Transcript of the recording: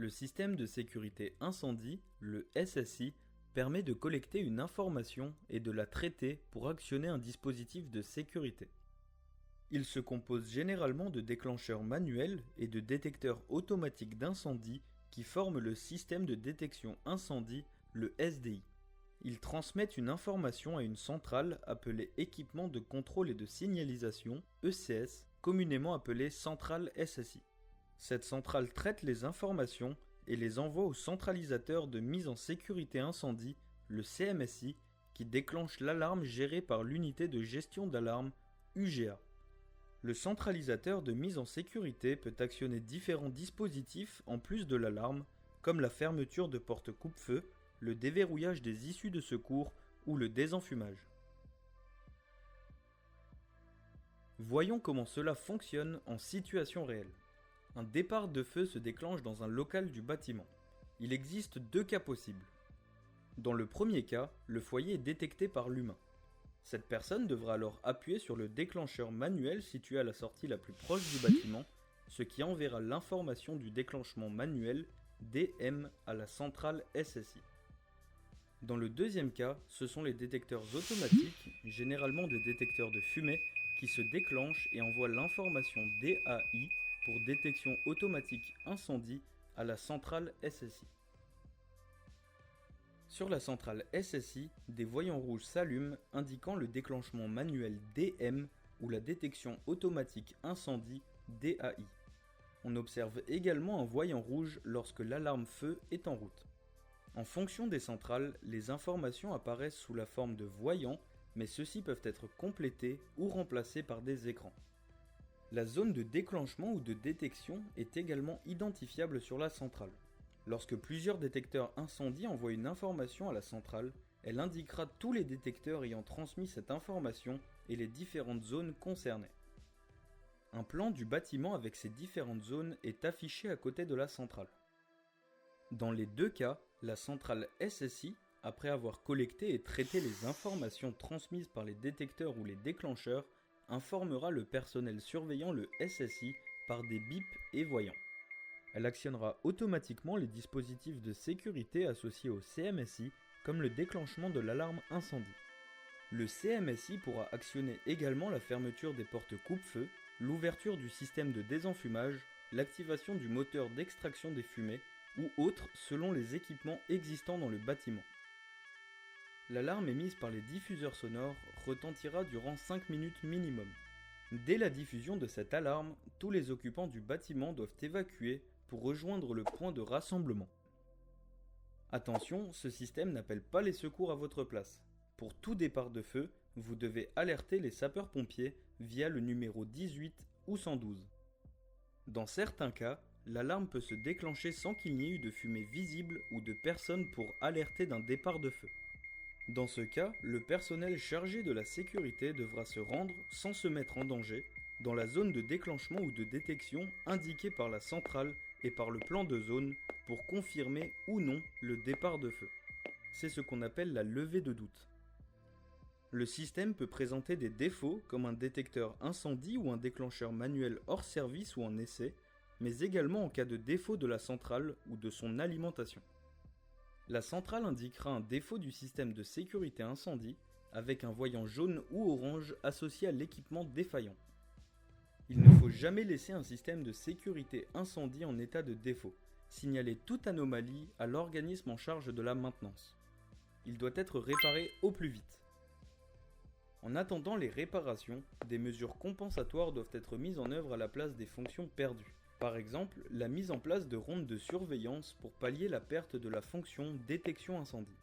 Le système de sécurité incendie, le SSI, permet de collecter une information et de la traiter pour actionner un dispositif de sécurité. Il se compose généralement de déclencheurs manuels et de détecteurs automatiques d'incendie qui forment le système de détection incendie, le SDI. Ils transmettent une information à une centrale appelée équipement de contrôle et de signalisation, ECS, communément appelée centrale SSI. Cette centrale traite les informations et les envoie au centralisateur de mise en sécurité incendie, le CMSI, qui déclenche l'alarme gérée par l'unité de gestion d'alarme, UGA. Le centralisateur de mise en sécurité peut actionner différents dispositifs en plus de l'alarme, comme la fermeture de portes coupe-feu, le déverrouillage des issues de secours ou le désenfumage. Voyons comment cela fonctionne en situation réelle. Un départ de feu se déclenche dans un local du bâtiment. Il existe deux cas possibles. Dans le premier cas, le foyer est détecté par l'humain. Cette personne devra alors appuyer sur le déclencheur manuel situé à la sortie la plus proche du bâtiment, ce qui enverra l'information du déclenchement manuel DM à la centrale SSI. Dans le deuxième cas, ce sont les détecteurs automatiques, généralement des détecteurs de fumée, qui se déclenchent et envoient l'information DAI pour détection automatique incendie à la centrale SSI. Sur la centrale SSI, des voyants rouges s'allument indiquant le déclenchement manuel DM ou la détection automatique incendie DAI. On observe également un voyant rouge lorsque l'alarme feu est en route. En fonction des centrales, les informations apparaissent sous la forme de voyants, mais ceux-ci peuvent être complétés ou remplacés par des écrans. La zone de déclenchement ou de détection est également identifiable sur la centrale. Lorsque plusieurs détecteurs incendie envoient une information à la centrale, elle indiquera tous les détecteurs ayant transmis cette information et les différentes zones concernées. Un plan du bâtiment avec ces différentes zones est affiché à côté de la centrale. Dans les deux cas, la centrale SSI, après avoir collecté et traité les informations transmises par les détecteurs ou les déclencheurs, informera le personnel surveillant le SSI par des bips et voyants. Elle actionnera automatiquement les dispositifs de sécurité associés au CMSI, comme le déclenchement de l'alarme incendie. Le CMSI pourra actionner également la fermeture des portes coupe-feu, l'ouverture du système de désenfumage, l'activation du moteur d'extraction des fumées, ou autres selon les équipements existants dans le bâtiment. L'alarme émise par les diffuseurs sonores retentira durant 5 minutes minimum. Dès la diffusion de cette alarme, tous les occupants du bâtiment doivent évacuer pour rejoindre le point de rassemblement. Attention, ce système n'appelle pas les secours à votre place. Pour tout départ de feu, vous devez alerter les sapeurs-pompiers via le numéro 18 ou 112. Dans certains cas, l'alarme peut se déclencher sans qu'il n'y ait eu de fumée visible ou de personne pour alerter d'un départ de feu. Dans ce cas, le personnel chargé de la sécurité devra se rendre, sans se mettre en danger, dans la zone de déclenchement ou de détection indiquée par la centrale et par le plan de zone pour confirmer ou non le départ de feu. C'est ce qu'on appelle la levée de doute. Le système peut présenter des défauts comme un détecteur incendie ou un déclencheur manuel hors service ou en essai, mais également en cas de défaut de la centrale ou de son alimentation. La centrale indiquera un défaut du système de sécurité incendie avec un voyant jaune ou orange associé à l'équipement défaillant. Il ne faut jamais laisser un système de sécurité incendie en état de défaut. Signaler toute anomalie à l'organisme en charge de la maintenance. Il doit être réparé au plus vite. En attendant les réparations, des mesures compensatoires doivent être mises en œuvre à la place des fonctions perdues. Par exemple, la mise en place de rondes de surveillance pour pallier la perte de la fonction détection incendie.